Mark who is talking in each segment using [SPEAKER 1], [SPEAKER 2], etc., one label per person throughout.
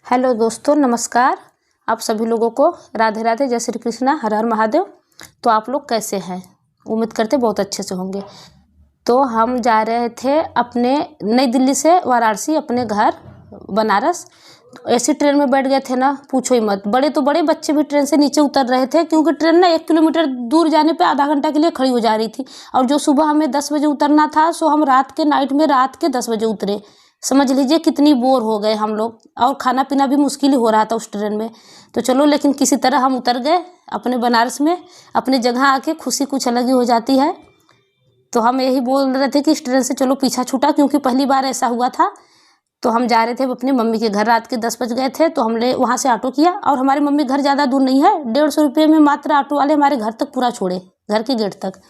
[SPEAKER 1] Hello दोस्तों, नमस्कार। आप सभी लोगों को राधे राधे, जय श्री कृष्णा, हर हर महादेव। तो आप लोग कैसे हैं? उम्मीद करते बहुत अच्छे से होंगे। तो हम जा रहे थे अपने नई दिल्ली से वाराणसी अपने घर बनारस। ऐसी ट्रेन में बैठ गए थे ना, पूछो ही मत। बड़े तो बड़े, बच्चे भी ट्रेन से नीचे उतर रहे थे, क्योंकि ट्रेन ना 1 किलोमीटर दूर जाने पे आधा घंटा के लिए खड़ी हो जा रही थी। और जो सुबह हमें 10 बजे उतरना था, सो हम रात के 10 बजे उतरे। समझ लीजिए कितनी बोर हो गए हम लोग, और खाना पीना भी मुश्किल ही हो रहा था उस ट्रेन में। तो चलो, लेकिन किसी तरह हम उतर गए अपने बनारस में। अपनी जगह आके खुशी कुछ अलग ही हो जाती है। तो हम यही बोल रहे थे कि इस ट्रेन से चलो पीछा छूटा, क्योंकि पहली बार ऐसा हुआ था। तो हम जा रहे थे अपनी मम्मी के घर, रात के 10 बज गए थे। तो हमने वहाँ से ऑटो किया, और हमारी मम्मी घर ज़्यादा दूर नहीं है, 150 रुपये में मात्र ऑटो वाले हमारे घर तक पूरा छोड़े, घर के गेट तक।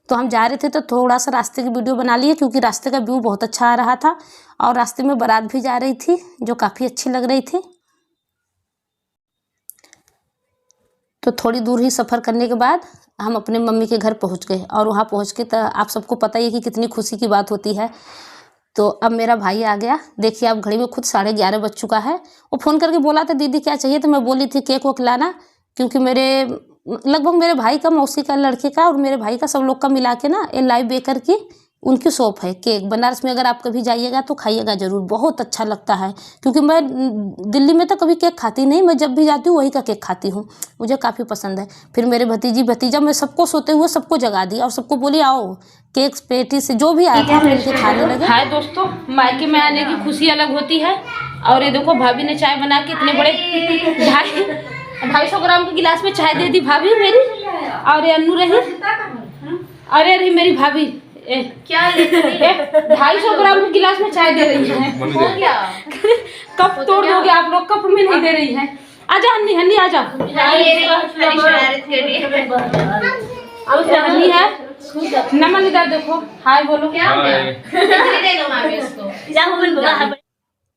[SPEAKER 1] तो हम जा रहे थे, तो थोड़ा सा रास्ते की वीडियो बना लिए, क्योंकि रास्ते का व्यू बहुत अच्छा आ रहा था। और रास्ते में बारात भी जा रही थी, जो काफ़ी अच्छी लग रही थी। तो थोड़ी दूर ही सफ़र करने के बाद हम अपने मम्मी के घर पहुंच गए। और वहां पहुंच के तो आप सबको पता ही है कि कितनी खुशी की बात होती है। तो अब मेरा भाई आ गया। देखिए, अब घड़ी में खुद 11:30 बज चुका है। वो फ़ोन करके बोला था, दीदी क्या चाहिए? तो मैं बोली थी केक वोक लाना, क्योंकि लगभग मेरे भाई का, मौसी का, लड़के का और मेरे भाई का, सब लोग का मिला के ना, ये लाइव बेकर की उनकी शॉप है केक। बनारस में अगर आप कभी जाइएगा तो खाइएगा ज़रूर, बहुत अच्छा लगता है। क्योंकि मैं दिल्ली में तो कभी केक खाती नहीं, मैं जब भी जाती हूँ वही का केक खाती हूँ, मुझे काफ़ी पसंद है। फिर मेरे भतीजा, मैं सबको सोते हुए सबको जगा दी, और सबको बोली आओ केक पेटी से जो भी आया था हम मिलकर खाने लगे। हाय दोस्तों, मायके में आने की खुशी अलग होती है। और ये देखो, भाभी ने चाय बना के इतने बड़े 250 ग्राम के गिलास में चाय दे दी भाभी मेरी। और ये अन्नू रही, अरे रही मेरी भाभी, क्या 250 ग्राम के गिलास में चाय दे रही है। कप तोड़ दोगे आप लोग, कप में नहीं दे रही है। आजा हन्नी, हन्नी आजा। हन्नी है, नमन इधर देखो, हाय बोलो।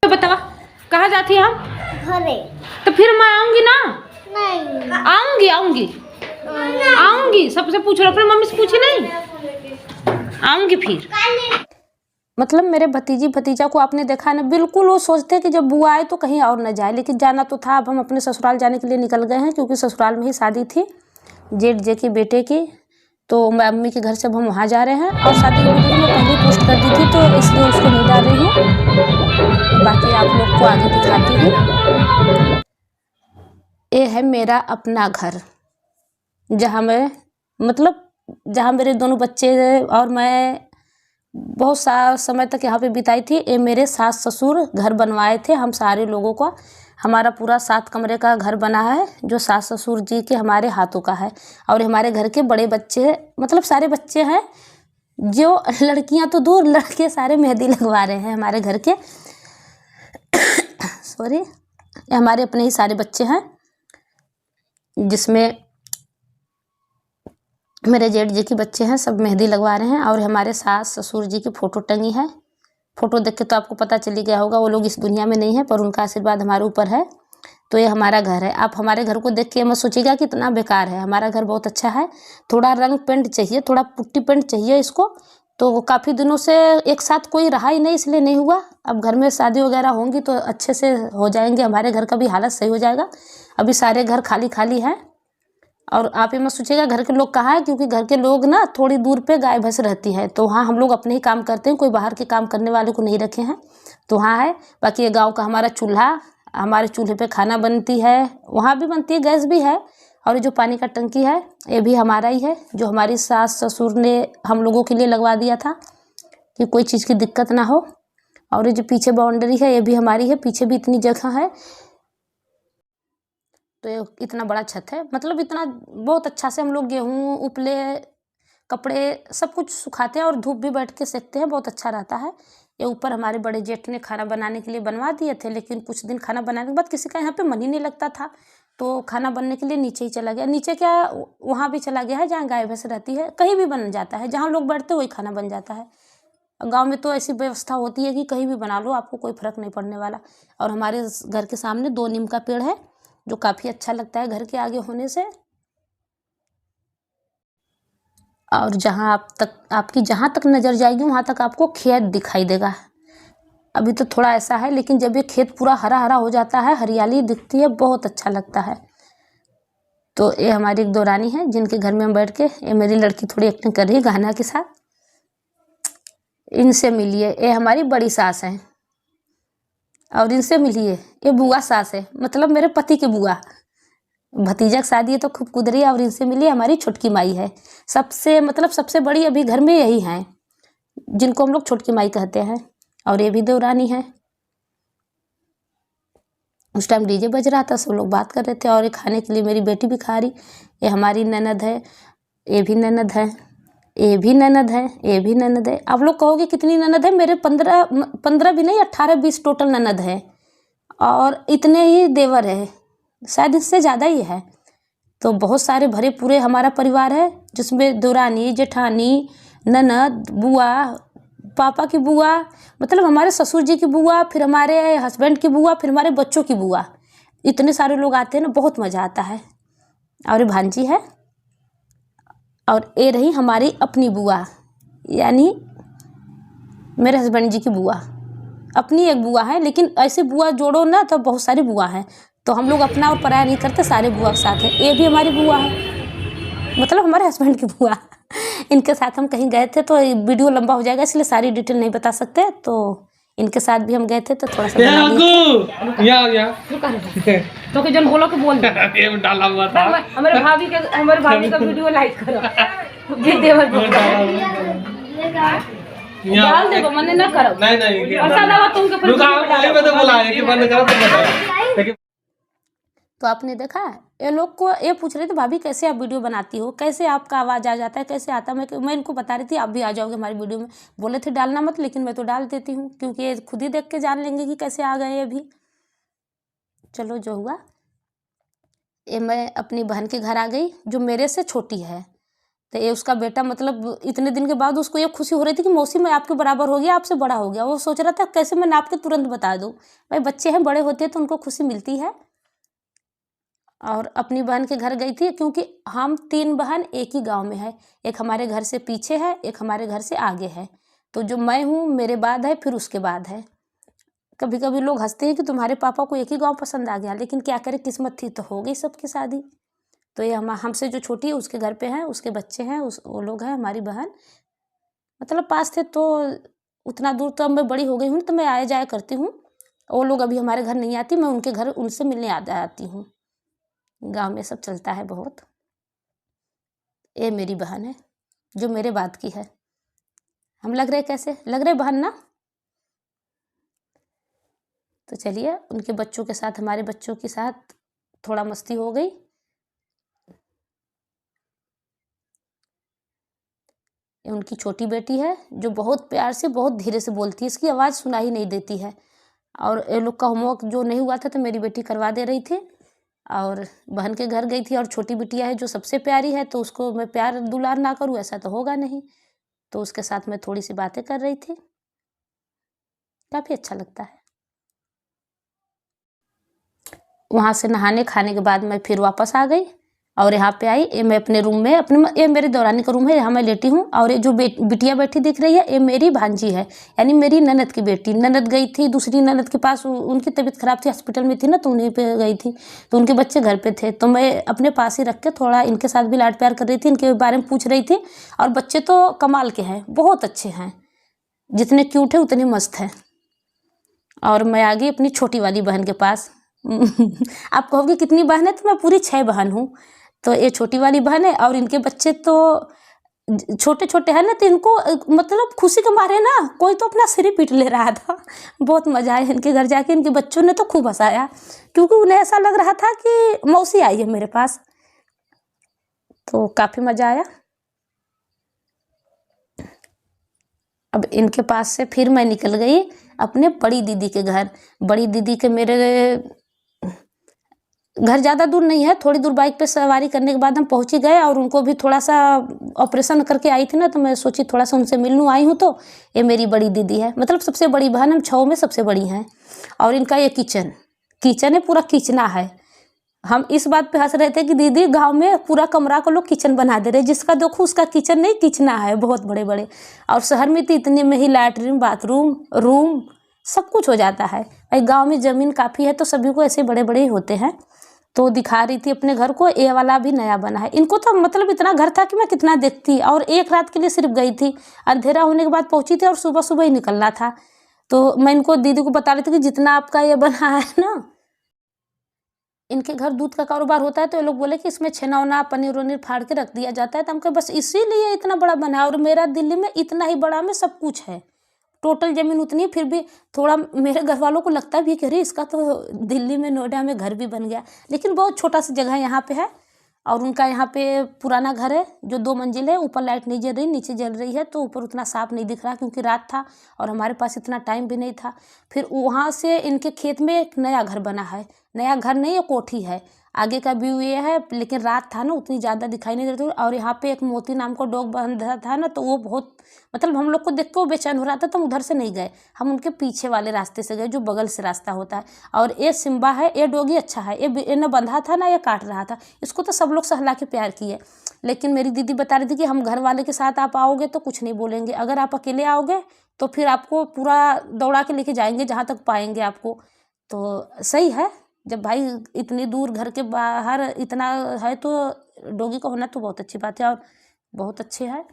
[SPEAKER 1] तो बताओ कहाँ जाती है हम? तो फिर मैं आऊंगी ना? नहीं आऊंगी। सबसे पूछ लो, अपनी मम्मी से पूछी नहीं? आऊंगी फिर। मतलब मेरे भतीजा को आपने देखा ना, बिल्कुल वो सोचते कि जब बुआ आए तो कहीं और न जाए, लेकिन जाना तो था। अब हम अपने ससुराल जाने के लिए निकल गए हैं, क्योंकि ससुराल में ही शादी थी जेठ जे की बेटे की। तो मैं अम्मी के घर से अब हम वहाँ जा रहे हैं। और शादी की वीडियो मैं पहले पोस्ट कर दी थी, तो इसलिए उसको नहीं डाल रही हूँ। बाकी आप लोग को आगे दिखाती हूँ। ये है मेरा अपना घर, जहाँ मेरे दोनों बच्चे और मैं बहुत समय तक यहाँ पे बिताई थी। ये मेरे सास ससुर घर बनवाए थे हम सारे लोगों का। हमारा पूरा 7 कमरे का घर बना है, जो सास ससुर जी के हमारे हाथों का है। और हमारे घर के बड़े बच्चे, मतलब सारे बच्चे हैं, जो लड़कियां तो दूर, लड़के सारे मेहंदी लगवा रहे हैं हमारे घर के। सॉरी, हमारे अपने ही सारे बच्चे हैं, जिसमें मेरे जेठ जी के बच्चे हैं, सब मेहंदी लगवा रहे हैं। और हमारे सास ससुर जी की फ़ोटो टंगी है। फ़ोटो देख के तो आपको पता चली गया होगा, वो लोग इस दुनिया में नहीं है, पर उनका आशीर्वाद हमारे ऊपर है। तो ये हमारा घर है। आप हमारे घर को देख के मत सोचिएगा कि इतना बेकार है, हमारा घर बहुत अच्छा है। थोड़ा रंग पेंट चाहिए, थोड़ा पुट्टी पेंट चाहिए इसको। तो वो काफ़ी दिनों से एक साथ कोई रहा ही नहीं, इसलिए नहीं हुआ। अब घर में शादी वगैरह होंगी तो अच्छे से हो जाएंगे, हमारे घर का भी हालत सही हो जाएगा। अभी सारे घर खाली खाली हैं। और आप ये मत सोचिएगा घर के लोग कहाँ हैं, क्योंकि घर के लोग ना थोड़ी दूर पे गाय भैंस रहती है, तो वहाँ हम लोग अपने ही काम करते हैं, कोई बाहर के काम करने वाले को नहीं रखे हैं। तो वहाँ है। बाकी ये गांव का हमारा चूल्हा, हमारे चूल्हे पे खाना बनती है, वहाँ भी बनती है, गैस भी है। और ये जो पानी का टंकी है, ये भी हमारा ही है, जो हमारी सास ससुर ने हम लोगों के लिए लगवा दिया था, कि कोई चीज़ की दिक्कत ना हो। और ये जो पीछे बाउंड्री है, ये भी हमारी है, पीछे भी इतनी जगह है। तो ये इतना बड़ा छत है, मतलब इतना बहुत अच्छा से हम लोग गेहूँ, उपले, कपड़े सब कुछ सुखाते हैं, और धूप भी बैठ के सेकते हैं, बहुत अच्छा रहता है। ये ऊपर हमारे बड़े जेठ ने खाना बनाने के लिए बनवा दिए थे, लेकिन कुछ दिन खाना बनाने के बाद किसी का यहाँ पे मन ही नहीं लगता था, तो खाना बनने के लिए नीचे ही चला गया। नीचे क्या, वहाँ भी चला गया है जहाँ गाय भैंस रहती है, कहीं भी बन जाता है, जहाँ लोग बैठते वही खाना बन जाता है। गांव में तो ऐसी व्यवस्था होती है कि कहीं भी बना लो, आपको कोई फर्क नहीं पड़ने वाला। और हमारे घर के सामने 2 नीम का पेड़ है, जो काफ़ी अच्छा लगता है घर के आगे होने से। और आपकी जहाँ तक नज़र जाएगी वहाँ तक आपको खेत दिखाई देगा। अभी तो थोड़ा ऐसा है, लेकिन जब ये खेत पूरा हरा हरा हो जाता है, हरियाली दिखती है, बहुत अच्छा लगता है। तो ये हमारी एक दौरानी है जिनके घर में हम बैठ के, ये मेरी लड़की थोड़ी एक्टिंग कर रही है गाना के साथ। इनसे मिलिए, ये हमारी बड़ी सास है। और इनसे मिलिए, ये बुआ सास है, मतलब मेरे पति की बुआ। भतीजा की शादी है तो खूब कुदरी। और इनसे मिलिए, हमारी छोटकी माई है। सबसे बड़ी अभी घर में यही है, जिनको हम लोग छोटकी माई कहते हैं। और ये भी देवरानी है। उस टाइम डीजे बज रहा था, सब लोग बात कर रहे थे। और ये खाने के लिए मेरी बेटी भी खा रही। ये हमारी ननद है, ये भी ननद है, ये भी ननद है, ये भी ननद है। आप लोग कहोगे कितनी ननद है? मेरे 15 भी नहीं, 18-20 टोटल ननद है। और इतने ही देवर है, शायद इससे ज़्यादा ही है। तो बहुत सारे भरे पूरे हमारा परिवार है, जिसमें देवरानी, जेठानी, ननद, बुआ, पापा की बुआ, मतलब हमारे ससुर जी की बुआ, फिर हमारे हस्बैंड की बुआ, फिर हमारे बच्चों की बुआ। इतने सारे लोग आते हैं ना, बहुत मज़ा आता है। और ये भांजी है। और ये रही हमारी अपनी बुआ, यानी मेरे हस्बैंड जी की बुआ। अपनी एक बुआ है, लेकिन ऐसे बुआ जोड़ो ना तो बहुत सारी बुआ हैं। तो हम लोग अपना और पराया नहीं करते, सारे बुआ के साथ है। ये भी हमारी बुआ है, मतलब हमारे हस्बैंड की बुआ। इनके साथ हम कहीं गए थे, तो वीडियो लंबा हो जाएगा, इसलिए सारी डिटेल नहीं बता सकते। तो इनके साथ भी हम गए थे, तो थोड़ा सा बना दिए। तो कि जन बोलो कि बोल दे। ये डाला हुआ था। हमारे भाभी का वीडियो लाइक करो। ये देवर डाल दे, मने ना करो। नहीं ऐसा ना तुमके पर तो बोला है कि बंद करो तो बताओ। तो आपने देखा, ये लोग को ये पूछ रहे थे, भाभी कैसे आप वीडियो बनाती हो, कैसे आपका आवाज़ आ जाता है, कैसे आता है? मैं इनको बता रही थी, आप भी आ जाओगे हमारी वीडियो में। बोले थे डालना मत, लेकिन मैं तो डाल देती हूँ, क्योंकि ये खुद ही देख के जान लेंगे कि कैसे आ गए ये भी। चलो जो हुआ। ये मैं अपनी बहन के घर आ गई, जो मेरे से छोटी है। तो ये उसका बेटा, मतलब इतने दिन के बाद उसको ये खुशी हो रही थी कि मौसी मैं आपके बराबर हो गया, आपसे बड़ा हो गया। वो सोच रहा था कैसे मैं नाप के तुरंत बता दूँ। भाई बच्चे हैं, बड़े होते हैं तो उनको खुशी मिलती है। और अपनी बहन के घर गई थी, क्योंकि हम 3 बहन एक ही गांव में है। एक हमारे घर से पीछे है, एक हमारे घर से आगे है। तो जो मैं हूँ, मेरे बाद है, फिर उसके बाद है। कभी कभी लोग हंसते हैं कि तुम्हारे पापा को एक ही गांव पसंद आ गया, लेकिन क्या करें, किस्मत थी तो हो गई सबकी शादी। तो ये हमसे जो छोटी है उसके घर पे है, उसके बच्चे हैं, वो लोग हैं हमारी बहन। मतलब पास थे, तो उतना दूर तो अब मैं बड़ी हो गई हूँ, तो मैं आया जाया करती हूँ। वो लोग अभी हमारे घर नहीं आती, मैं उनके घर उनसे मिलने आती हूँ। गांव में सब चलता है बहुत। ये मेरी बहन है, जो मेरे बाद की है। हम लग रहे कैसे लग रहे बहन ना? तो चलिए, उनके बच्चों के साथ, हमारे बच्चों के साथ थोड़ा मस्ती हो गई। ये उनकी छोटी बेटी है, जो बहुत प्यार से, बहुत धीरे से बोलती है, इसकी आवाज़ सुनाई नहीं देती है। और ये लोग का होमवर्क जो नहीं हुआ था, तो मेरी बेटी करवा दे रही थी। और बहन के घर गई थी, और छोटी बिटिया है जो सबसे प्यारी है, तो उसको मैं प्यार दुलार ना करूँ ऐसा तो होगा नहीं। तो उसके साथ मैं थोड़ी सी बातें कर रही थी, काफ़ी अच्छा लगता है। वहाँ से नहाने खाने के बाद मैं फिर वापस आ गई, और यहाँ पे आई। ये मैं अपने रूम में, ये मेरे दौरानी का रूम है, यहाँ मैं लेटी हूँ। और ये जो बिटिया बैठी दिख रही है, ये मेरी भांजी है, यानी मेरी ननद की बेटी। ननद गई थी दूसरी ननद के पास, उनकी तबीयत खराब थी, हॉस्पिटल में थी ना, तो उन्हीं पे गई थी। तो उनके बच्चे घर पे थे, तो मैं अपने पास ही रख के थोड़ा इनके साथ भी लाड प्यार कर रही थी, इनके बारे में पूछ रही थी। और बच्चे तो कमाल के हैं, बहुत अच्छे हैं, जितने क्यूट है उतने मस्त हैं। और मैं आ गई अपनी छोटी वाली बहन के पास। आप कहोगे कितनी बहन है, तो मैं पूरी 6 बहन हूँ। तो ये छोटी वाली बहन है, और इनके बच्चे तो छोटे छोटे हैं ना, तो इनको मतलब खुशी के मारे ना, कोई तो अपना सिर ही पीट ले रहा था। बहुत मज़ा आया इनके घर जाके। इनके बच्चों ने तो खूब हंसाया, क्योंकि उन्हें ऐसा लग रहा था कि मौसी आई है मेरे पास। तो काफ़ी मज़ा आया। अब इनके पास से फिर मैं निकल गई अपने बड़ी दीदी के घर। बड़ी दीदी के मेरे घर ज़्यादा दूर नहीं है, थोड़ी दूर बाइक पे सवारी करने के बाद हम पहुँच ही गए। और उनको भी थोड़ा सा ऑपरेशन करके आई थी ना, तो मैं सोची थोड़ा सा उनसे मिलने आई हूँ। तो ये मेरी बड़ी दीदी है, मतलब सबसे बड़ी बहन, हम 6 में सबसे बड़ी हैं। और इनका ये किचन है, पूरा किचना है। हम इस बात पे हंस रहे थे कि दीदी गांव में पूरा कमरा को लोग किचन बना दे रहे, जिसका देखो उसका किचन नहीं, किचना है बहुत बड़े बड़े। और शहर में तो इतने में ही लैट्रिन, बाथरूम, रूम सब कुछ हो जाता है भाई। गांव में ज़मीन काफ़ी है तो सभी को ऐसे बड़े बड़े ही होते हैं। तो दिखा रही थी अपने घर को, ये वाला भी नया बना है। इनको तो मतलब इतना घर था कि मैं कितना देखती, और एक रात के लिए सिर्फ गई थी। अंधेरा होने के बाद पहुंची थी और सुबह सुबह ही निकलना था। तो मैं इनको दीदी को बता रही थी कि जितना आपका ये बना है ना, इनके घर दूध का कारोबार होता है, तो ये लोग बोले कि इसमें छेना वना पनीर वनीर फाड़ के रख दिया जाता है। तो हम कहे बस इसीलिए इतना बड़ा बना है, और मेरा दिल्ली में इतना ही बड़ा में सब कुछ है। टोटल ज़मीन उतनी है, फिर भी थोड़ा मेरे घर वालों को लगता भी है कि अरे इसका तो दिल्ली में नोएडा में घर भी बन गया, लेकिन बहुत छोटा सा जगह यहाँ पे है। और उनका यहाँ पे पुराना घर है जो 2 मंजिल है, ऊपर लाइट नहीं जल रही, नीचे जल रही है। तो ऊपर उतना साफ नहीं दिख रहा क्योंकि रात था और हमारे पास इतना टाइम भी नहीं था। फिर वहाँ से इनके खेत में एक नया घर बना है। नया घर नहीं, ये कोठी है। आगे का व्यू ये है, लेकिन रात था ना, उतनी ज़्यादा दिखाई नहीं देती। और यहाँ पे एक मोती नाम का डॉग बंधा था ना, तो वो बहुत मतलब हम लोग को देख के वो बेचैन हो रहा था, तो हम उधर से नहीं गए, हम उनके पीछे वाले रास्ते से गए जो बगल से रास्ता होता है। और ये सिम्बा है, ये डॉगी अच्छा है, ये न बंधा था ना ये काट रहा था। इसको तो सब लोग सहला के प्यार किए। लेकिन मेरी दीदी बता रही थी कि हम घर वाले के साथ आप आओगे तो कुछ नहीं बोलेंगे, अगर आप अकेले आओगे तो फिर आपको पूरा दौड़ा के लेके जाएंगे जहाँ तक पाएंगे आपको। तो सही है, जब भाई इतनी दूर घर के बाहर इतना है तो डॉगी का होना तो बहुत अच्छी बात है, और बहुत अच्छे है।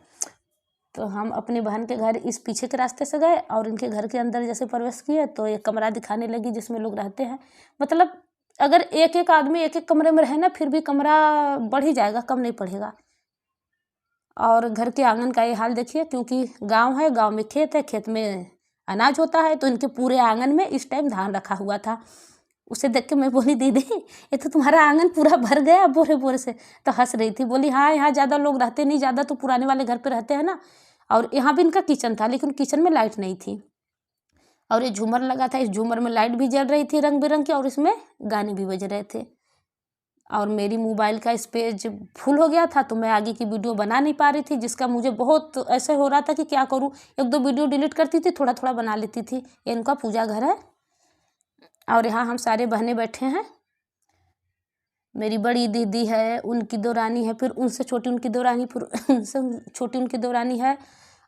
[SPEAKER 1] तो हम अपनी बहन के घर इस पीछे के रास्ते से गए, और इनके घर के अंदर जैसे प्रवेश किए तो एक कमरा दिखाने लगी जिसमें लोग रहते हैं। मतलब अगर एक एक आदमी एक एक कमरे में रहे ना, फिर भी कमरा बढ़ ही जाएगा, कम नहीं पड़ेगा। और घर के आंगन का ये हाल देखिए, क्योंकि गांव है, गांव में खेत है, खेत में अनाज होता है, तो इनके पूरे आंगन में इस टाइम धान रखा हुआ था। उसे देख के मैं बोली दीदी ये तो तुम्हारा आंगन पूरा भर गया बोरे बोरे से। तो हंस रही थी, बोली हाँ यहाँ ज़्यादा लोग रहते नहीं, ज़्यादा तो पुराने वाले घर पे रहते हैं ना। और यहाँ भी इनका किचन था, लेकिन किचन में लाइट नहीं थी, और ये झूमर लगा था, इस झूमर में लाइट भी जल रही थी रंग बिरंग की, और इसमें गाने भी बज रहे थे। और मेरी मोबाइल का स्पेस फुल हो गया था, तो मैं आगे की वीडियो बना नहीं पा रही थी, जिसका मुझे बहुत ऐसे हो रहा था कि क्या करूँ। एक दो वीडियो डिलीट करती थी, थोड़ा थोड़ा बना लेती थी। ये इनका पूजा घर है, और यहाँ हम सारे बहनें बैठे हैं। मेरी बड़ी दीदी है, उनकी दो रानी है, फिर उनसे छोटी उनकी दो रानी, फिर उनसे छोटी उनकी दो रानी है,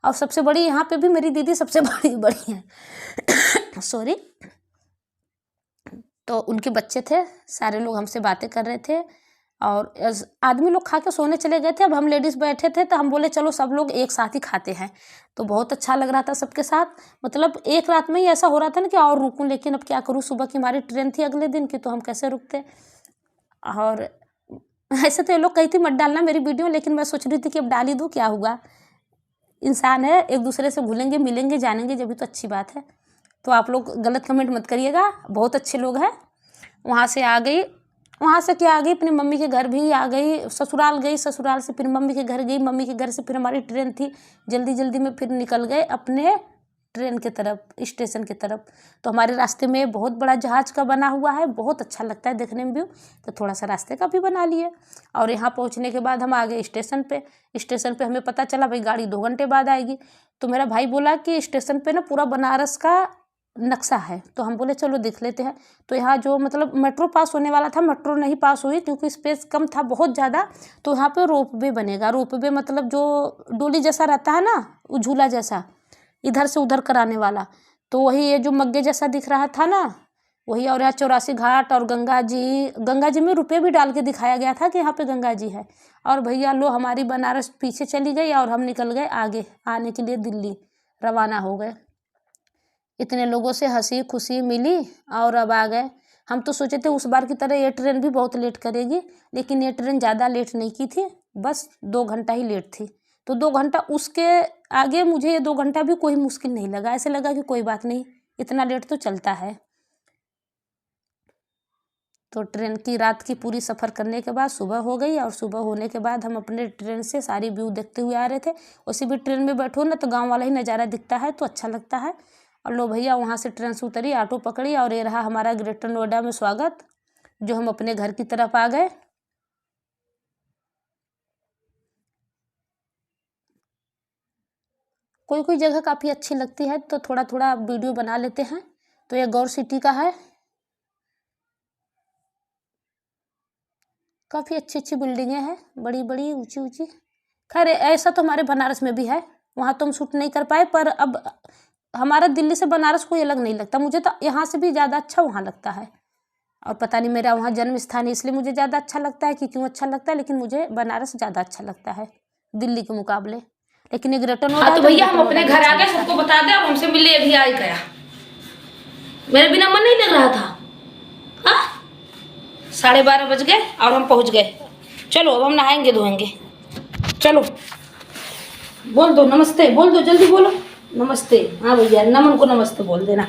[SPEAKER 1] और सबसे बड़ी यहाँ पे भी मेरी दीदी सबसे बड़ी है सॉरी। तो उनके बच्चे थे, सारे लोग हमसे बातें कर रहे थे, और आदमी लोग खा के सोने चले गए थे। अब हम लेडीज़ बैठे थे, तो हम बोले चलो सब लोग एक साथ ही खाते हैं। तो बहुत अच्छा लग रहा था सबके साथ। मतलब एक रात में ही ऐसा हो रहा था ना कि और रुकूं, लेकिन अब क्या करूं, सुबह की हमारी ट्रेन थी अगले दिन की, तो हम कैसे रुकते। और ऐसे तो ये लोग कही थी मत डालना मेरी वीडियो, लेकिन मैं सोच रही थी कि अब डाल ही दूँ, क्या हुआ, इंसान है, एक दूसरे से घुलेंगे मिलेंगे जानेंगे जब भी तो अच्छी बात है। तो आप लोग गलत कमेंट मत करिएगा, बहुत अच्छे लोग हैं। वहाँ से आ गई, वहाँ से क्या आ गई, अपनी मम्मी के घर भी आ गई, ससुराल गई, ससुराल से फिर मम्मी के घर गई, मम्मी के घर से फिर हमारी ट्रेन थी, जल्दी जल्दी में फिर निकल गए अपने ट्रेन के तरफ, स्टेशन के तरफ। तो हमारे रास्ते में बहुत बड़ा जहाज का बना हुआ है, बहुत अच्छा लगता है देखने में भी, तो थोड़ा सा रास्ते का भी बना लिए। और यहाँ पहुँचने के बाद हम आ गए स्टेशन पे। स्टेशन पे हमें पता चला भाई गाड़ी 2 घंटे बाद आएगी। तो मेरा भाई बोला कि स्टेशन पे ना पूरा बनारस का नक्शा है, तो हम बोले चलो देख लेते हैं। तो यहाँ जो मतलब मेट्रो पास होने वाला था, मेट्रो नहीं पास हुई क्योंकि स्पेस कम था बहुत ज़्यादा। तो यहाँ पे रोपवे बनेगा, रोपवे मतलब जो डोली जैसा रहता है ना, झूला जैसा, इधर से उधर कराने वाला। तो वही ये जो मग्गे जैसा दिख रहा था ना, वही। और यहाँ 84 घाट और गंगा जी में रुपये भी डाल के दिखाया गया था कि यहाँ पे गंगा जी है। और भैया लो हमारी बनारस पीछे चली गई, और हम निकल गए आगे आने के लिए, दिल्ली रवाना हो गए। इतने लोगों से हंसी खुशी मिली, और अब आ गए। हम तो सोचे थे उस बार की तरह ये ट्रेन भी बहुत लेट करेगी, लेकिन ये ट्रेन ज़्यादा लेट नहीं की थी, बस 2 घंटा ही लेट थी। तो 2 घंटा, उसके आगे मुझे ये 2 घंटा भी कोई मुश्किल नहीं लगा, ऐसे लगा कि कोई बात नहीं, इतना लेट तो चलता है। तो ट्रेन की रात की पूरी सफ़र करने के बाद सुबह हो गई, और सुबह होने के बाद हम अपने ट्रेन से सारी व्यू देखते हुए आ रहे थे। उसी भी ट्रेन में बैठो ना तो गांव वाला ही नज़ारा दिखता है, तो अच्छा लगता है। और लो भैया वहाँ से ट्रेन से उतरी, ऑटो पकड़ी, और ये रहा हमारा ग्रेटर नोएडा में स्वागत, जो हम अपने घर की तरफ आ गए। कोई कोई जगह काफ़ी अच्छी लगती है, तो थोड़ा थोड़ा वीडियो बना लेते हैं। तो ये गौर सिटी का है, काफ़ी अच्छी अच्छी बिल्डिंगें हैं, बड़ी बड़ी ऊंची ऊंची। खैर ऐसा तो हमारे बनारस में भी है, वहाँ तो हम शूट नहीं कर पाए, पर अब हमारा दिल्ली से बनारस कोई अलग नहीं लगता, मुझे तो यहाँ से भी ज़्यादा अच्छा वहाँ लगता है। और पता नहीं मेरा वहाँ जन्म स्थान है इसलिए मुझे ज़्यादा अच्छा लगता है कि क्यों अच्छा लगता है, लेकिन मुझे बनारस ज़्यादा अच्छा लगता है दिल्ली के मुकाबले। लेकिन एक रिटर्न हो
[SPEAKER 2] हाँ तो भैया हम अपने घर आ गए, सबको बता दे और हमसे मिले भी आ गया। मेरे बिना मन नहीं लग रहा था। हाँ 12:30 बज गए और हम पहुंच गए। चलो अब हम नहाएंगे धोएंगे। चलो बोल दो नमस्ते, बोल दो जल्दी बोलो नमस्ते। हाँ भैया नमन को नमस्ते बोल देना।